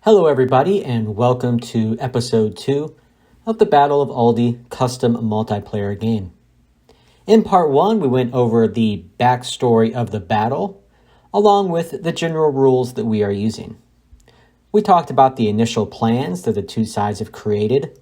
Hello everybody and welcome to episode 2 of the Battle of Aldie custom multiplayer game. In part 1 we went over the backstory of the battle along with the general rules that we are using. We talked about the initial plans that the two sides have created,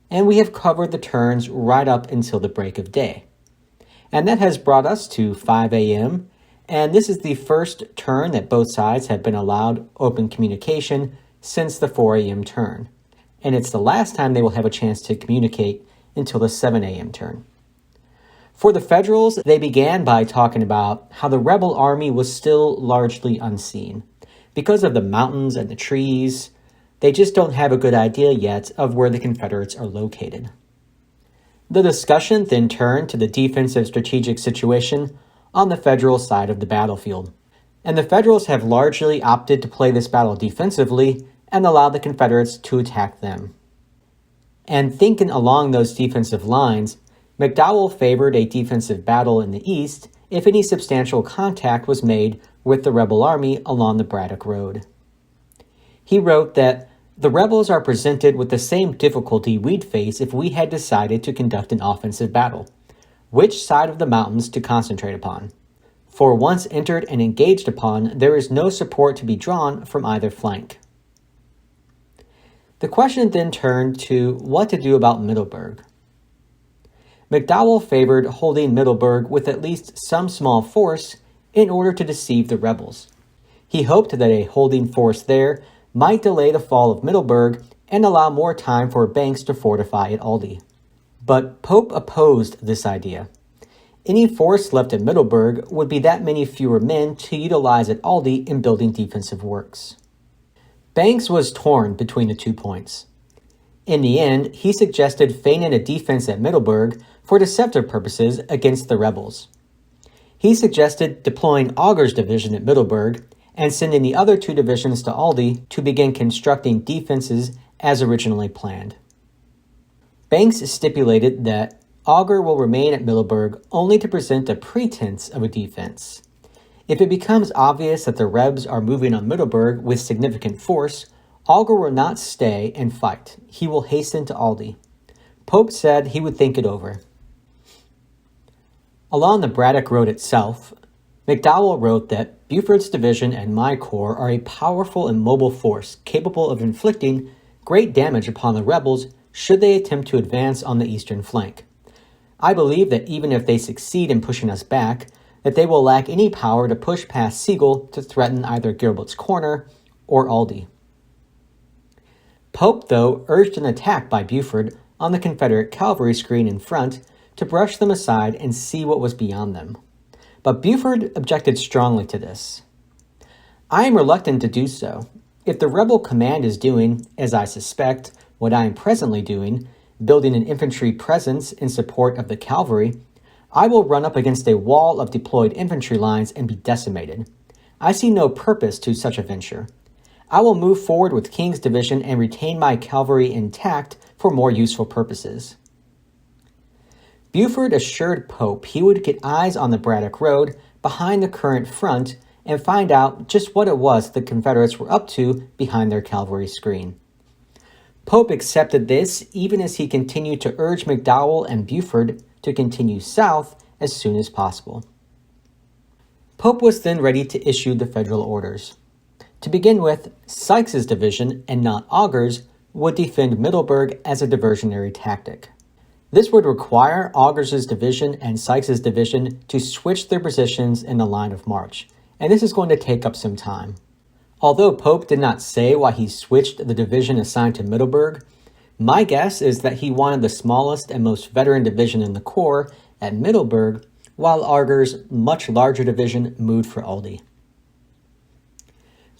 and we have covered the turns right up until the break of day. And that has brought us to 5 a.m. and this is the first turn that both sides have been allowed open communication since the 4 a.m. turn, and it's the last time they will have a chance to communicate until the 7 a.m. turn. For the Federals, they began by talking about how the rebel army was still largely unseen. Because of the mountains and the trees, they just don't have a good idea yet of where the Confederates are located. The discussion then turned to the defensive strategic situation on the Federal side of the battlefield. And the Federals have largely opted to play this battle defensively and allow the Confederates to attack them. And thinking along those defensive lines, McDowell favored a defensive battle in the east if any substantial contact was made with the rebel army along the Braddock Road. He wrote that the rebels are presented with the same difficulty we'd face if we had decided to conduct an offensive battle, which side of the mountains to concentrate upon. For once entered and engaged upon, there is no support to be drawn from either flank. The question then turned to what to do about Middleburg. McDowell favored holding Middleburg with at least some small force in order to deceive the rebels. He hoped that a holding force there might delay the fall of Middleburg and allow more time for Banks to fortify at Aldie. But Pope opposed this idea. Any force left at Middleburg would be that many fewer men to utilize at Aldie in building defensive works. Banks was torn between the 2 points. In the end, he suggested feigning a defense at Middleburg for deceptive purposes against the rebels. He suggested deploying Augur's division at Middleburg and sending the other 2 divisions to Aldie to begin constructing defenses as originally planned. Banks stipulated that Augur will remain at Middleburg only to present a pretense of a defense. If it becomes obvious that the Rebs are moving on Middleburg with significant force, Augur will not stay and fight. He will hasten to Aldie. Pope said he would think it over. Along the Braddock Road itself, McDowell wrote that Buford's division and my corps are a powerful and mobile force capable of inflicting great damage upon the rebels should they attempt to advance on the eastern flank. I believe that even if they succeed in pushing us back, that they will lack any power to push past Sigel to threaten either Gilbert's Corner or Aldie. Pope, though, urged an attack by Buford on the Confederate cavalry screen in front to brush them aside and see what was beyond them. But Buford objected strongly to this. I am reluctant to do so. If the rebel command is doing, as I suspect, what I am presently doing, building an infantry presence in support of the cavalry, I will run up against a wall of deployed infantry lines and be decimated. I see no purpose to such a venture. I will move forward with King's division and retain my cavalry intact for more useful purposes. Buford assured Pope he would get eyes on the Braddock Road behind the current front and find out just what it was the Confederates were up to behind their cavalry screen. Pope accepted this even as he continued to urge McDowell and Buford to continue south as soon as possible. Pope was then ready to issue the federal orders. To begin with, Sykes's division, and not Augur's, would defend Middleburg as a diversionary tactic. This would require Augur's division and Sykes's division to switch their positions in the line of march, and this is going to take up some time. Although Pope did not say why he switched the division assigned to Middleburg, my guess is that he wanted the smallest and most veteran division in the Corps at Middleburg, while Augur's much larger division moved for Aldie.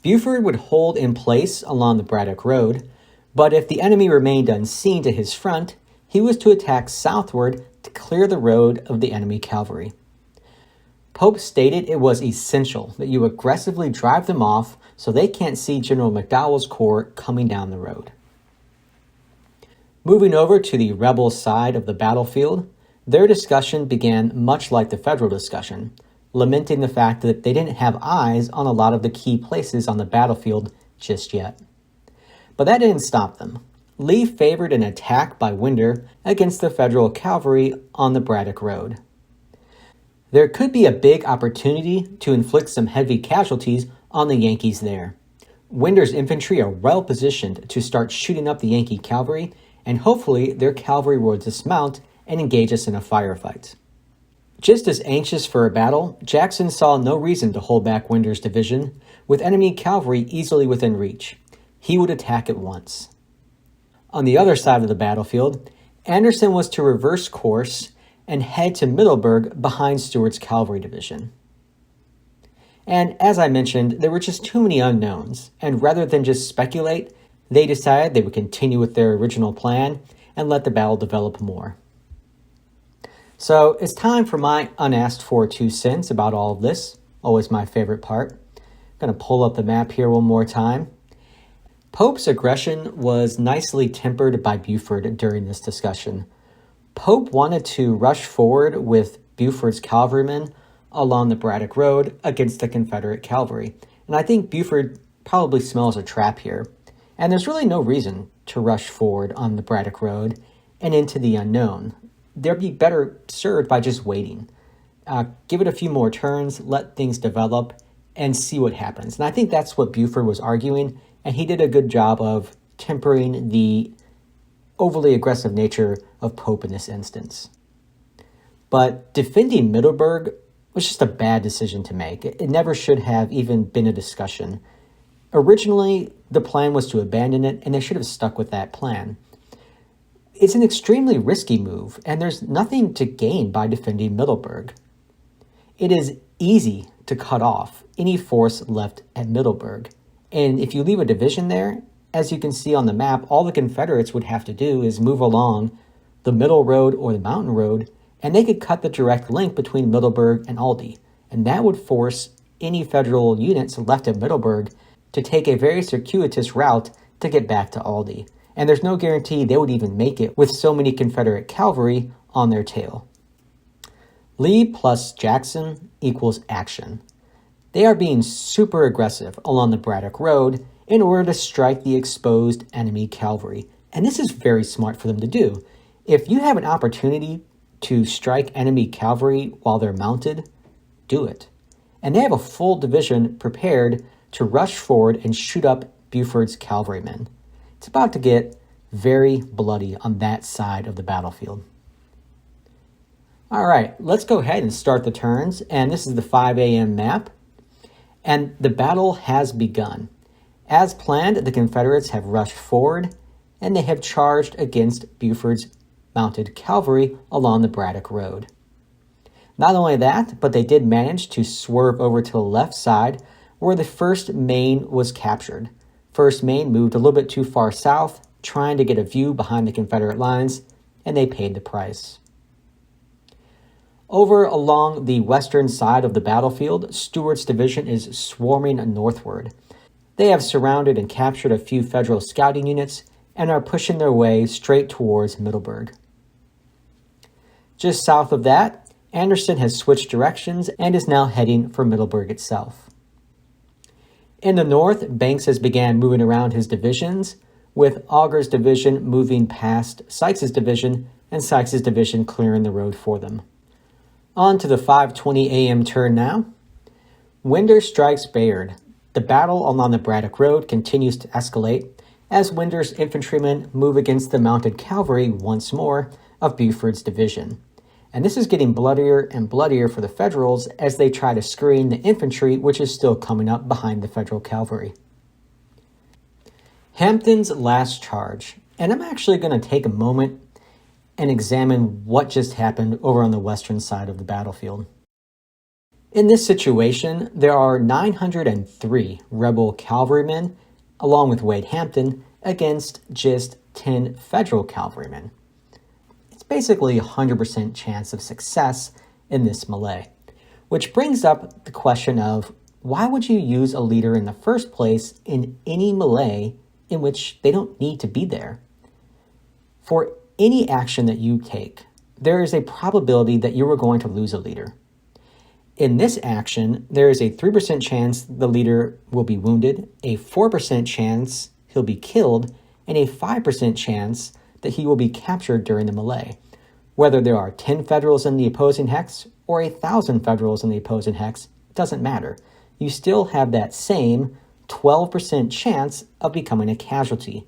Buford would hold in place along the Braddock Road, but if the enemy remained unseen to his front, he was to attack southward to clear the road of the enemy cavalry. Pope stated it was essential that you aggressively drive them off so they can't see General McDowell's corps coming down the road. Moving over to the rebel side of the battlefield, their discussion began much like the Federal discussion, lamenting the fact that they didn't have eyes on a lot of the key places on the battlefield just yet. But that didn't stop them. Lee favored an attack by Winder against the Federal cavalry on the Braddock Road. There could be a big opportunity to inflict some heavy casualties on the Yankees there. Winder's infantry are well positioned to start shooting up the Yankee cavalry, and hopefully their cavalry will dismount and engage us in a firefight. Just as anxious for a battle, Jackson saw no reason to hold back Winder's division, with enemy cavalry easily within reach. He would attack at once. On the other side of the battlefield, Anderson was to reverse course and head to Middleburg behind Stuart's cavalry division. And as I mentioned, there were just too many unknowns, and rather than just speculate, they decided they would continue with their original plan and let the battle develop more. So it's time for my unasked for 2 cents about all of this, always my favorite part. I'm going to pull up the map here one more time. Pope's aggression was nicely tempered by Buford during this discussion. Pope wanted to rush forward with Buford's cavalrymen along the Braddock Road against the Confederate cavalry, and I think Buford probably smells a trap here. And there's really no reason to rush forward on the Braddock Road and into the unknown. They'd be better served by just waiting. Give it a few more turns, let things develop, and see what happens. And I think that's what Buford was arguing, and he did a good job of tempering the overly aggressive nature of Pope in this instance. But defending Middleburg was just a bad decision to make. It never should have even been a discussion. Originally, the plan was to abandon it, and they should have stuck with that plan. It's an extremely risky move, and there's nothing to gain by defending Middleburg. It is easy to cut off any force left at Middleburg, and if you leave a division there, as you can see on the map, all the Confederates would have to do is move along the Middle Road or the Mountain Road, and they could cut the direct link between Middleburg and Aldie, and that would force any Federal units left at Middleburg to take a very circuitous route to get back to Aldie. And there's no guarantee they would even make it with so many Confederate cavalry on their tail. Lee plus Jackson equals action. They are being super aggressive along the Braddock Road in order to strike the exposed enemy cavalry. And this is very smart for them to do. If you have an opportunity to strike enemy cavalry while they're mounted, do it. And they have a full division prepared to rush forward and shoot up Buford's cavalrymen. It's about to get very bloody on that side of the battlefield. All right, let's go ahead and start the turns. And this is the 5 a.m. map. And the battle has begun. As planned, the Confederates have rushed forward, and they have charged against Buford's mounted cavalry along the Braddock Road. Not only that, but they did manage to swerve over to the left side where the 1st Maine was captured. 1st Maine moved a little bit too far south, trying to get a view behind the Confederate lines, and they paid the price. Over along the western side of the battlefield, Stuart's division is swarming northward. They have surrounded and captured a few Federal scouting units and are pushing their way straight towards Middleburg. Just south of that, Anderson has switched directions and is now heading for Middleburg itself. In the north, Banks has began moving around his divisions, with Augur's division moving past Sykes' division and Sykes' division clearing the road for them. On to the 5:20 a.m. turn now. Winder strikes Bayard. The battle along the Braddock Road continues to escalate as Winder's infantrymen move against the mounted cavalry once more of Buford's division. And this is getting bloodier and bloodier for the Federals as they try to screen the infantry, which is still coming up behind the Federal cavalry. Hampton's last charge. And I'm actually going to take a moment and examine what just happened over on the western side of the battlefield. In this situation, there are 903 rebel cavalrymen, along with Wade Hampton, against just 10 Federal cavalrymen. It's basically a 100% chance of success in this melee, which brings up the question of why would you use a leader in the first place in any melee in which they don't need to be there? For any action that you take, there is a probability that you are going to lose a leader. In this action, there is a 3% chance the leader will be wounded, a 4% chance he'll be killed and a 5% chance that he will be captured during the melee. Whether there are 10 Federals in the opposing hex or 1,000 Federals in the opposing hex, doesn't matter. You still have that same 12% chance of becoming a casualty.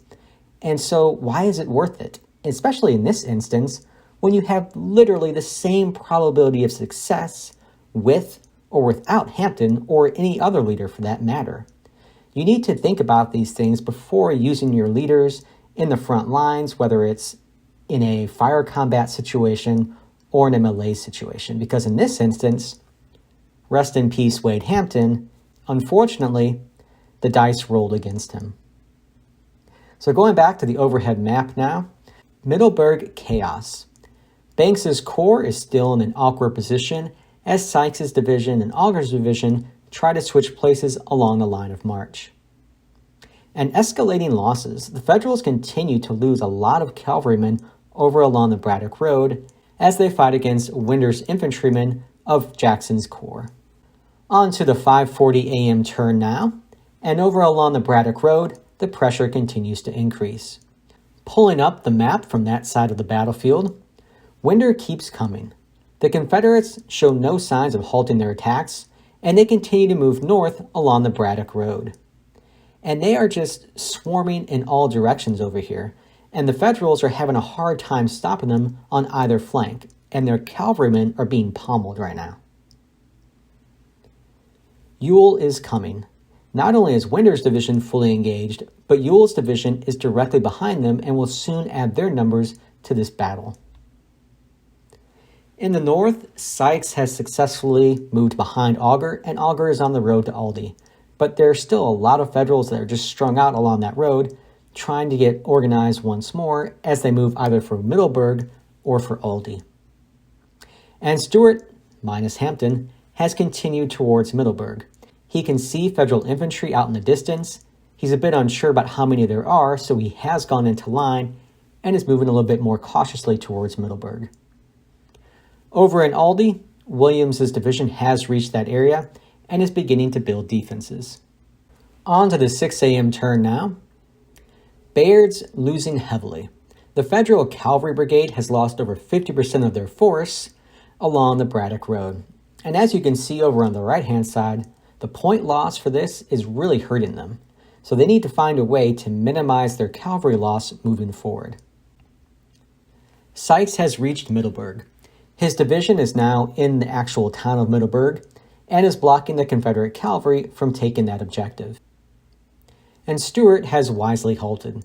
And so why is it worth it? Especially in this instance, when you have literally the same probability of success with or without Hampton or any other leader for that matter. You need to think about these things before using your leaders in the front lines, whether it's in a fire combat situation or in a melee situation. Because in this instance, rest in peace Wade Hampton, unfortunately, the dice rolled against him. So going back to the overhead map now, Middleburg chaos. Banks's corps is still in an awkward position as Sykes' division and Augur's division try to switch places along the line of march. And escalating losses, the Federals continue to lose a lot of cavalrymen over along the Braddock Road as they fight against Winder's infantrymen of Jackson's corps. On to the 5:40 a.m. turn now, and over along the Braddock Road, the pressure continues to increase. Pulling up the map from that side of the battlefield, Winder keeps coming. The Confederates show no signs of halting their attacks, and they continue to move north along the Braddock Road. And they are just swarming in all directions over here, and the Federals are having a hard time stopping them on either flank, and their cavalrymen are being pummeled right now. Ewell is coming. Not only is Winder's division fully engaged, but Ewell's division is directly behind them and will soon add their numbers to this battle. In the north, Sykes has successfully moved behind Augur, and Augur is on the road to Aldie. But there's still a lot of Federals that are just strung out along that road, trying to get organized once more as they move either for Middleburg or for Aldie. And Stuart, minus Hampton, has continued towards Middleburg. He can see Federal infantry out in the distance. He's a bit unsure about how many there are, so he has gone into line and is moving a little bit more cautiously towards Middleburg. Over in Aldie, Williams's division has reached that area and is beginning to build defenses. On to the 6 a.m. turn now. Bayard's losing heavily. The Federal Cavalry Brigade has lost over 50% of their force along the Braddock Road. And as you can see over on the right-hand side, the point loss for this is really hurting them. So they need to find a way to minimize their cavalry loss moving forward. Sykes has reached Middleburg. His division is now in the actual town of Middleburg and is blocking the Confederate cavalry from taking that objective. And Stuart has wisely halted.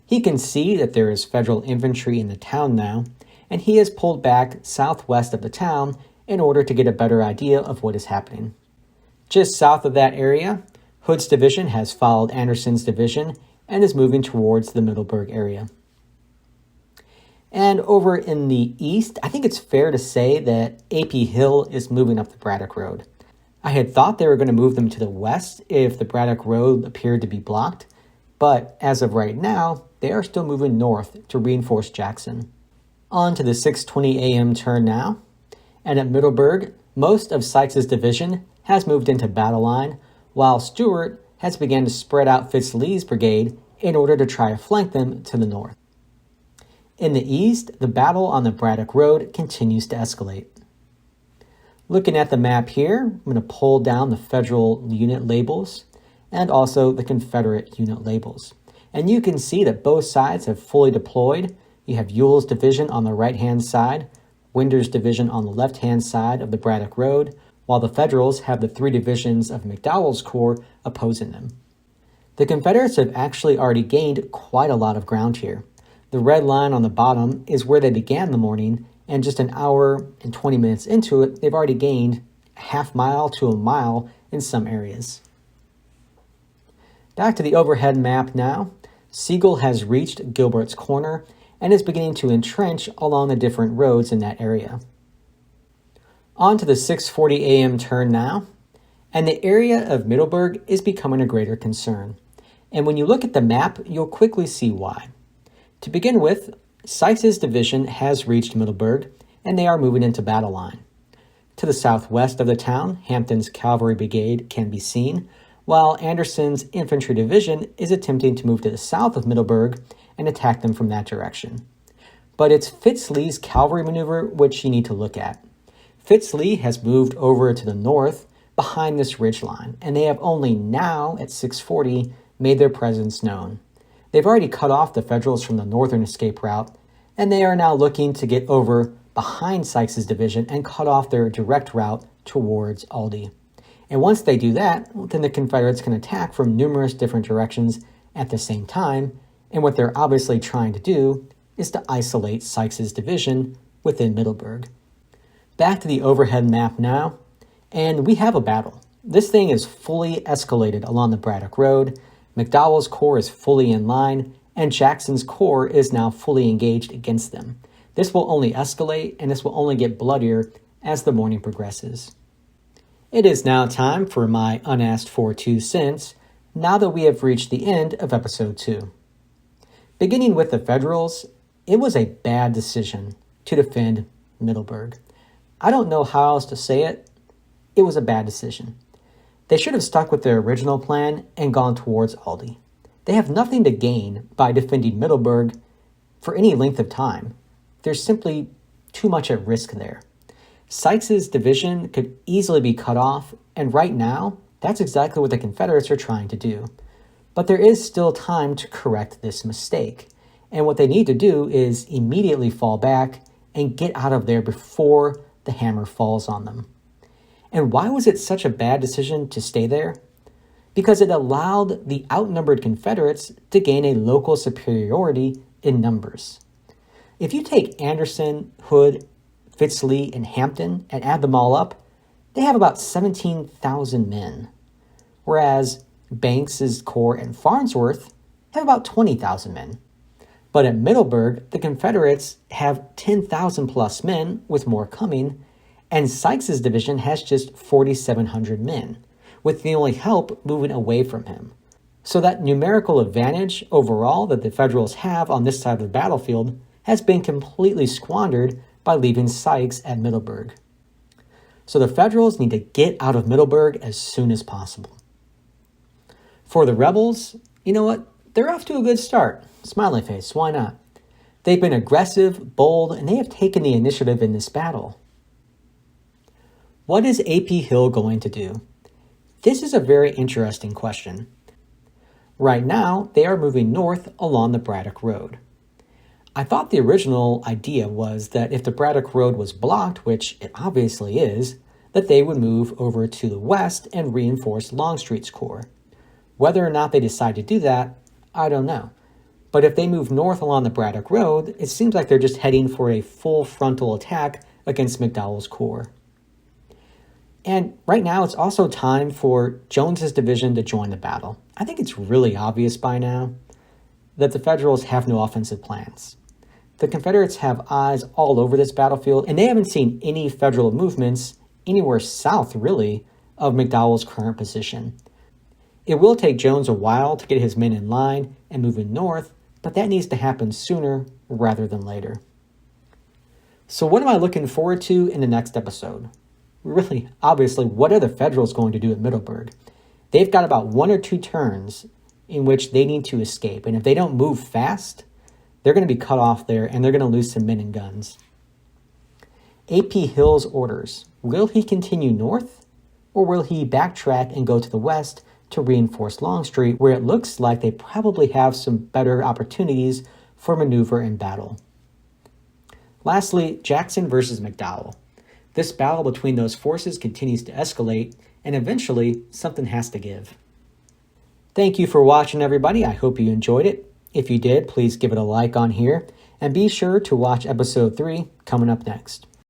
He can see that there is Federal infantry in the town now, and he has pulled back southwest of the town in order to get a better idea of what is happening. Just south of that area, Hood's division has followed Anderson's division and is moving towards the Middleburg area. And over in the east, I think it's fair to say that A.P. Hill is moving up the Braddock Road. I had thought they were going to move them to the west if the Braddock Road appeared to be blocked, but as of right now, they are still moving north to reinforce Jackson. On to the 6:20 a.m. turn now, and at Middleburg, most of Sykes' division has moved into battle line, while Stuart has begun to spread out Fitz-Lee's brigade in order to try to flank them to the north. In the east, the battle on the Braddock Road continues to escalate. Looking at the map here, I'm going to pull down the Federal unit labels and also the Confederate unit labels. And you can see that both sides have fully deployed. You have Ewell's division on the right-hand side, Winder's division on the left-hand side of the Braddock Road, while the Federals have the 3 divisions of McDowell's corps opposing them. The Confederates have actually already gained quite a lot of ground here. The red line on the bottom is where they began the morning, and just an hour and 20 minutes into it, they've already gained a half mile to a mile in some areas. Back to the overhead map now. Sigel has reached Gilbert's Corner and is beginning to entrench along the different roads in that area. On to the 6:40 a.m. turn now, and the area of Middleburg is becoming a greater concern. And when you look at the map, you'll quickly see why. To begin with, Sykes' division has reached Middleburg, and they are moving into battle line. To the southwest of the town, Hampton's cavalry brigade can be seen, while Anderson's infantry division is attempting to move to the south of Middleburg and attack them from that direction. But it's Fitz-Lee's cavalry maneuver which you need to look at. Fitz-Lee has moved over to the north behind this ridgeline, and they have only now, at 6:40, made their presence known. They've already cut off the Federals from the northern escape route, and they are now looking to get over behind Sykes' division and cut off their direct route towards Aldie. And once they do that, then the Confederates can attack from numerous different directions at the same time, and what they're obviously trying to do is to isolate Sykes' division within Middleburg. Back to the overhead map now, and we have a battle. This thing is fully escalated along the Braddock Road. McDowell's corps is fully in line, and Jackson's corps is now fully engaged against them. This will only escalate, and this will only get bloodier as the morning progresses. It is now time for my unasked for 2 cents, now that we have reached the end of episode 2. Beginning with the Federals, it was a bad decision to defend Middleburg. I don't know how else to say it. It was a bad decision. They should have stuck with their original plan and gone towards Aldie. They have nothing to gain by defending Middleburg for any length of time. There's simply too much at risk there. Sykes' division could easily be cut off, and right now, that's exactly what the Confederates are trying to do. But there is still time to correct this mistake, and what they need to do is immediately fall back and get out of there before the hammer falls on them. And why was it such a bad decision to stay there? Because it allowed the outnumbered Confederates to gain a local superiority in numbers. If you take Anderson, Hood, Fitz-Lee, and Hampton and add them all up, they have about 17,000 men, whereas Banks's corps and Farnsworth have about 20,000 men. But at Middleburg, the Confederates have 10,000 plus men, with more coming, and Sykes' division has just 4,700 men, with the only help moving away from him. So that numerical advantage overall that the Federals have on this side of the battlefield has been completely squandered by leaving Sykes at Middleburg. So the Federals need to get out of Middleburg as soon as possible. For the rebels, you know what? They're off to a good start. Smiley face, why not? They've been aggressive, bold, and they have taken the initiative in this battle. What is A.P. Hill going to do? This is a very interesting question. Right now, they are moving north along the Braddock Road. I thought the original idea was that if the Braddock Road was blocked, which it obviously is, that they would move over to the west and reinforce Longstreet's corps. Whether or not they decide to do that, I don't know. But if they move north along the Braddock Road, it seems like they're just heading for a full frontal attack against McDowell's corps. And right now, it's also time for Jones's division to join the battle. I think it's really obvious by now that the Federals have no offensive plans. The Confederates have eyes all over this battlefield, and they haven't seen any Federal movements anywhere south, really, of McDowell's current position. It will take Jones a while to get his men in line and moving north, but that needs to happen sooner rather than later. So what am I looking forward to in the next episode? Really, obviously, what are the Federals going to do at Middleburg? They've got about 1 or 2 turns in which they need to escape, and if they don't move fast, they're going to be cut off there, and they're going to lose some men and guns. A.P. Hill's orders. Will he continue north, or will he backtrack and go to the west to reinforce Longstreet, where it looks like they probably have some better opportunities for maneuver and battle? Lastly, Jackson versus McDowell. This battle between those forces continues to escalate, and eventually something has to give. Thank you for watching, everybody. I hope you enjoyed it. If you did, please give it a like on here, and be sure to watch episode 3 coming up next.